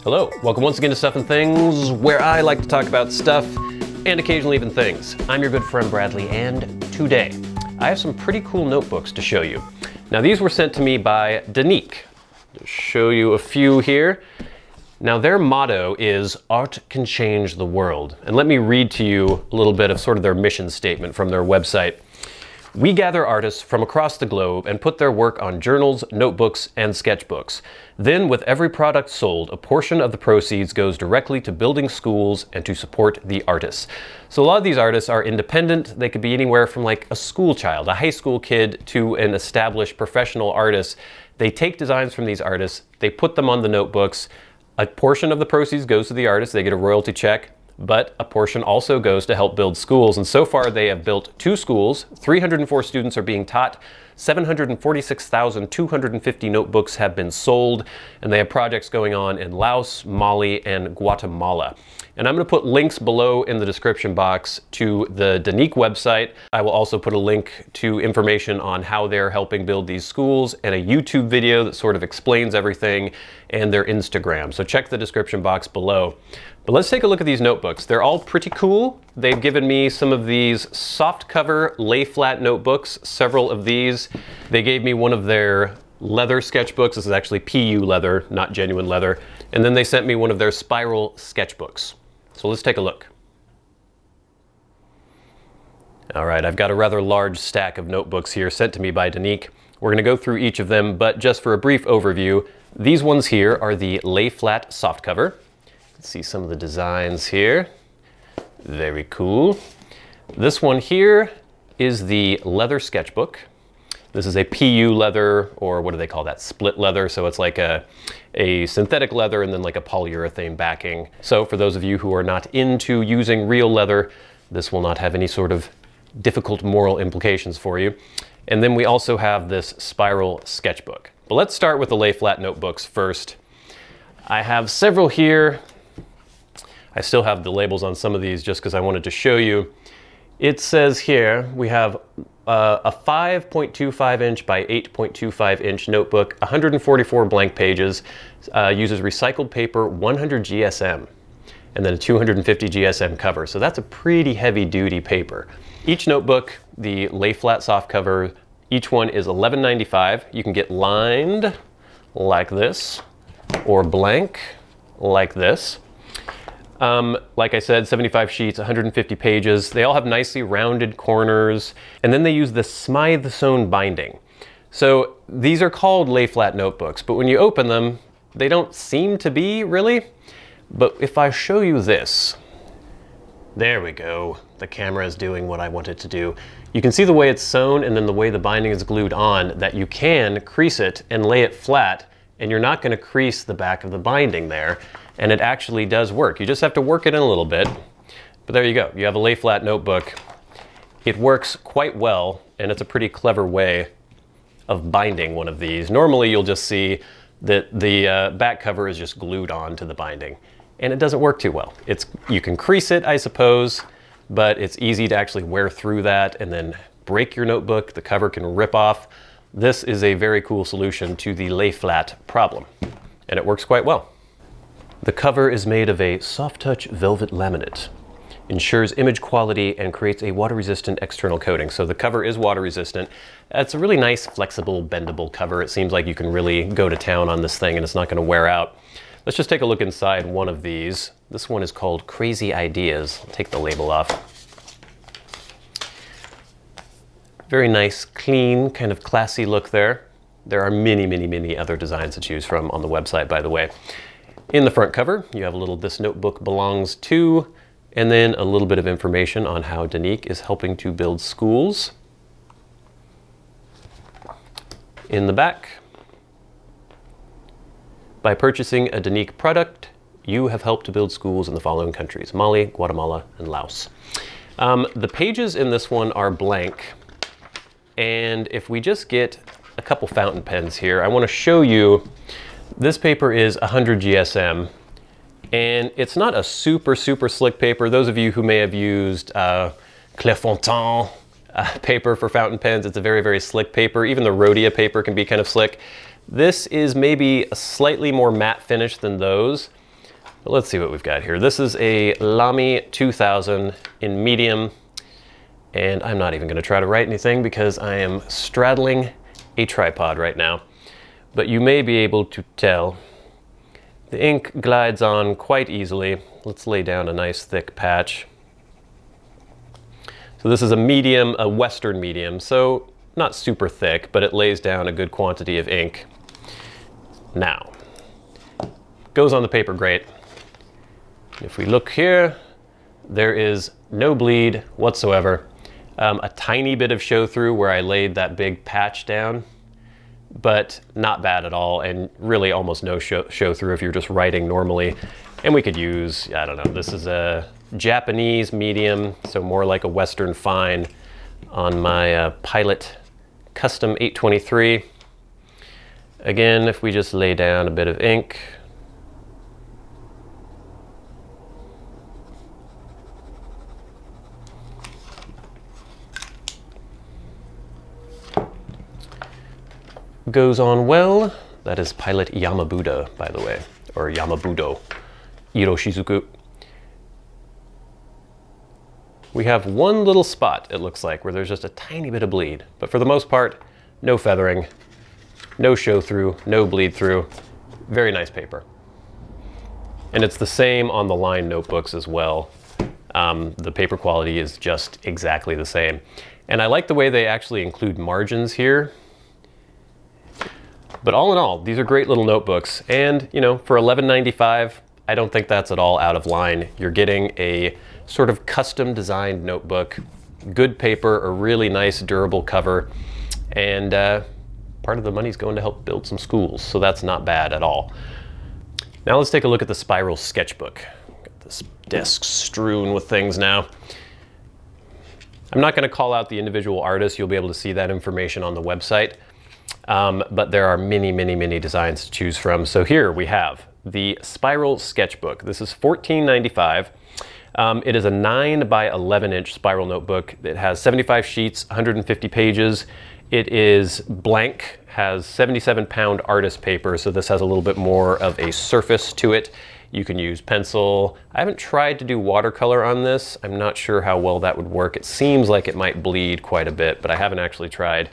Hello, welcome once again to Stuff and Things, where I like to talk about stuff and occasionally even things. I'm your good friend Bradley, and today I have some pretty cool notebooks to show you. Now these were sent to me by Denik. I'll show you a few here. Now their motto is "Art can change the world." And let me read to you a little bit of sort of their mission statement from their website. We gather artists from across the globe and put their work on journals, notebooks, and sketchbooks. Then, with every product sold, a portion of the proceeds goes directly to building schools and to support the artists. So a lot of these artists are independent. They could be anywhere from like a school child, a high school kid, to an established professional artist. They take designs from these artists, they put them on the notebooks. A portion of the proceeds goes to the artist, they get a royalty check. But a portion also goes to help build schools. And so far they have built 2 schools, 304 students are being taught, 746,250 notebooks have been sold, and they have projects going on in Laos, Mali, and Guatemala. And I'm going to put links below in the description box to the Denik website. I will also put a link to information on how they're helping build these schools and a YouTube video that sort of explains everything, and their Instagram. So check the description box below. But let's take a look at these notebooks. They're all pretty cool. They've given me some of these soft cover lay flat notebooks, several of these. They gave me one of their leather sketchbooks. This is actually PU leather, not genuine leather. And then they sent me one of their spiral sketchbooks. So let's take a look. All right, I've got a rather large stack of notebooks here sent to me by Denik. We're gonna go through each of them, but just for a brief overview, these ones here are the lay flat softcover. Let's see some of the designs here. Very cool. This one here is the leather sketchbook. This is a PU leather, or what do they call that? Split leather. So it's like a synthetic leather and then like a polyurethane backing. So for those of you who are not into using real leather, this will not have any sort of difficult moral implications for you. And then we also have this spiral sketchbook. But let's start with the lay flat notebooks first. I have several here. I still have the labels on some of these just because I wanted to show you. It says here we have a 5.25 inch by 8.25 inch notebook, 144 blank pages, uses recycled paper, 100 GSM, and then a 250 GSM cover. So that's a pretty heavy duty paper. Each notebook, the lay flat soft cover, each one is $11.95. You can get lined like this or blank like this. Like I said, 75 sheets, 150 pages. They all have nicely rounded corners, and then they use the Smythe sewn binding. So these are called lay flat notebooks, but when you open them, they don't seem to be really. But if I show you this, there we go. The camera is doing what I want it to do. You can see the way it's sewn and then the way the binding is glued on, that you can crease it and lay it flat, and you're not going to crease the back of the binding there. And it actually does work. You just have to work it in a little bit. But there you go. You have a lay flat notebook. It works quite well, and it's a pretty clever way of binding one of these. Normally you'll just see that the back cover is just glued on to the binding, and it doesn't work too well. You can crease it, I suppose, but it's easy to actually wear through that and then break your notebook. The cover can rip off. This is a very cool solution to the lay flat problem, and it works quite well. The cover is made of a soft touch velvet laminate, ensures image quality, and creates a water-resistant external coating. So the cover is water-resistant. It's a really nice, flexible, bendable cover. It seems like you can really go to town on this thing and it's not going to wear out. Let's just take a look inside one of these. This one is called Crazy Ideas. I'll take the label off. Very nice, clean, kind of classy look there. There are many, many, many other designs to choose from on the website, by the way. In the front cover, you have a little "This notebook belongs to," and then a little bit of information on how Denik is helping to build schools. In the back, by purchasing a Denik product, you have helped to build schools in the following countries: Mali, Guatemala, and Laos. The pages in this one are blank, and if we just get a couple fountain pens here, I want to show you. This paper is 100 GSM, and it's not a super slick paper. Those of you who may have used paper for fountain pens, it's a very slick paper. Even the Rhodia paper can be kind of slick. This is maybe a slightly more matte finish than those. But let's see what we've got here. This is a Lamy 2000 in medium, and I'm not even going to try to write anything because I am straddling a tripod right now. But you may be able to tell the ink glides on quite easily. Let's lay down a nice thick patch. So this is a medium, a Western medium, so not super thick, but it lays down a good quantity of ink. Now, goes on the paper great. If we look here, there is no bleed whatsoever. A tiny bit of show through where I laid that big patch down, but not bad at all, and really almost no show through if you're just writing normally. And we could use, I don't know, this is a Japanese medium, so more like a Western fine on my Pilot Custom 823. Again, if we just lay down a bit of ink, goes on well. That is Pilot Yamabuda, by the way, or Yamabudo, Iroshizuku. We have one little spot, it looks like, where there's just a tiny bit of bleed, but for the most part, no feathering, no show through, no bleed through. Very nice paper. And it's the same on the line notebooks as well. The paper quality is just exactly the same. And I like the way they actually include margins here. But all in all, these are great little notebooks. And, you know, for $11.95, I don't think that's at all out of line. You're getting a sort of custom designed notebook, good paper, a really nice durable cover, and part of the money's going to help build some schools, so that's not bad at all. Now let's take a look at the Spiral Sketchbook. Got this desk strewn with things now. I'm not going to call out the individual artists. You'll be able to see that information on the website. But there are many, many, many designs to choose from. So here we have the Spiral Sketchbook. This is $14.95. It is a 9 by 11 inch spiral notebook. It has 75 sheets, 150 pages. It is blank, has 77-pound artist paper, so this has a little bit more of a surface to it. You can use pencil. I haven't tried to do watercolor on this. I'm not sure how well that would work. It seems like it might bleed quite a bit, but I haven't actually tried.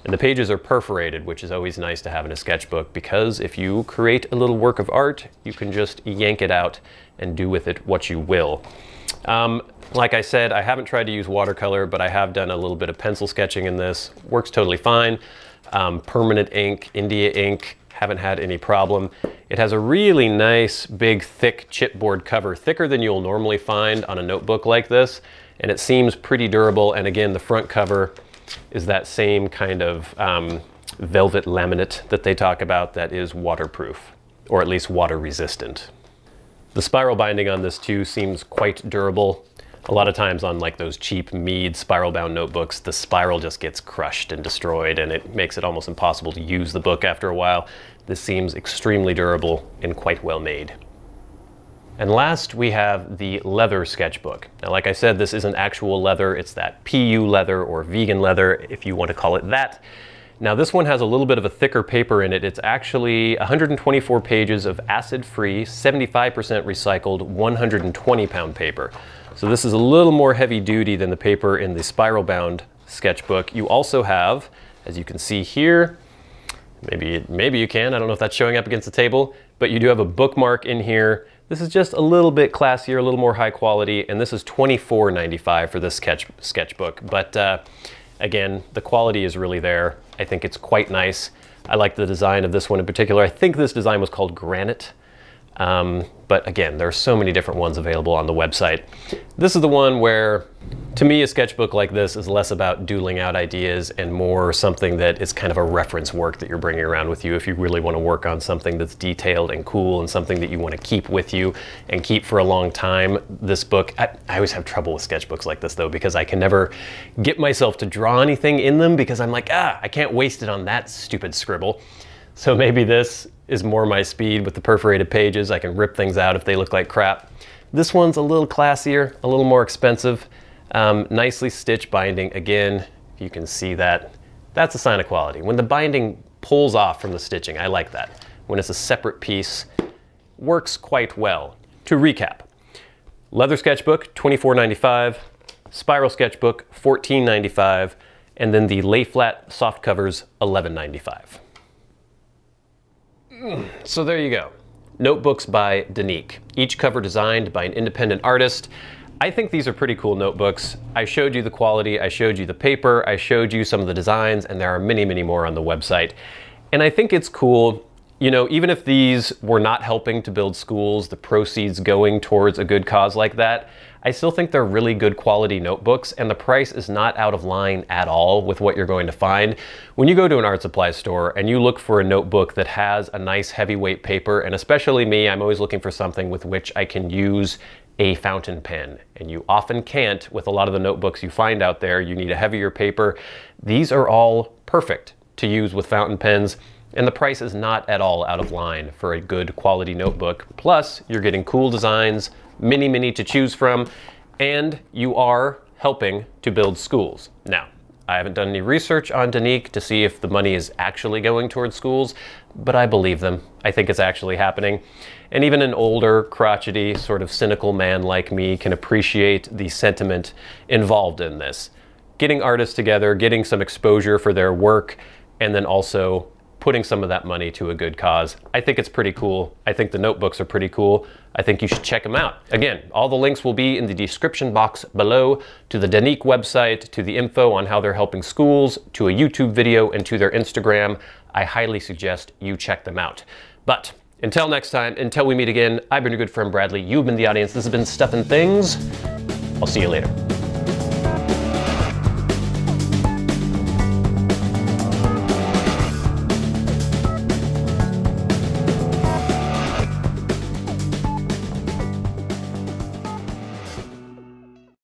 And the pages are perforated, which is always nice to have in a sketchbook, because if you create a little work of art, you can just yank it out and do with it what you will. Like I said, I haven't tried to use watercolor, but I have done a little bit of pencil sketching in this. Works totally fine. Permanent ink, India ink, haven't had any problem. It has a really nice, big, thick chipboard cover, thicker than you'll normally find on a notebook like this, and it seems pretty durable. And again, the front cover is that same kind of velvet laminate that they talk about that is waterproof, or at least water resistant. The spiral binding on this too seems quite durable. A lot of times on like those cheap Mead spiral bound notebooks, the spiral just gets crushed and destroyed, and it makes it almost impossible to use the book after a while. This seems extremely durable and quite well made. And last we have the leather sketchbook. Now, like I said, this isn't actual leather, it's that PU leather or vegan leather, if you want to call it that. Now this one has a little bit of a thicker paper in it. It's actually 124 pages of acid-free, 75% recycled, 120-pound paper. So this is a little more heavy duty than the paper in the spiral bound sketchbook. You also have, as you can see here, maybe you can, I don't know if that's showing up against the table, but you do have a bookmark in here. This is just a little bit classier, a little more high quality, and this is $24.95 for this sketchbook. But again, the quality is really there. I think it's quite nice. I like the design of this one in particular. I think this design was called Granite. But again, there are so many different ones available on the website. This is the one where, to me, a sketchbook like this is less about doodling out ideas and more something that is kind of a reference work that you're bringing around with you if you really want to work on something that's detailed and cool and something that you want to keep with you and keep for a long time. This book, I always have trouble with sketchbooks like this though, because I can never get myself to draw anything in them because I'm like, I can't waste it on that stupid scribble. So maybe this is more my speed with the perforated pages. I can rip things out if they look like crap. This one's a little classier, a little more expensive. Nicely stitched binding. Again, if you can see that, that's a sign of quality. When the binding pulls off from the stitching. I like that. When it's a separate piece, works quite well. To recap, leather sketchbook, $24.95, spiral sketchbook, $14.95, and then the lay flat soft covers, $11.95. So there you go. Notebooks by Denik, each cover designed by an independent artist. I think these are pretty cool notebooks. I showed you the quality, I showed you the paper, I showed you some of the designs, and there are many, many more on the website. And I think it's cool, you know, even if these were not helping to build schools, the proceeds going towards a good cause like that, I still think they're really good quality notebooks, and the price is not out of line at all with what you're going to find. When you go to an art supply store and you look for a notebook that has a nice heavyweight paper, and especially me, I'm always looking for something with which I can use a fountain pen, and you often can't with a lot of the notebooks you find out there. You need a heavier paper. These are all perfect to use with fountain pens, and the price is not at all out of line for a good quality notebook. Plus, you're getting cool designs, many to choose from, and you are helping to build schools. Now, I haven't done any research on Denik to see if the money is actually going towards schools, but I believe them. I think it's actually happening. And even an older, crotchety, sort of cynical man like me can appreciate the sentiment involved in this. Getting artists together, getting some exposure for their work, and then also putting some of that money to a good cause. I think it's pretty cool. I think the notebooks are pretty cool. I think you should check them out. Again, all the links will be in the description box below, to the Denik website, to the info on how they're helping schools, to a YouTube video, and to their Instagram. I highly suggest you check them out. But until next time, until we meet again, I've been your good friend Bradley. You've been the audience. This has been Stuffin' Things. I'll see you later.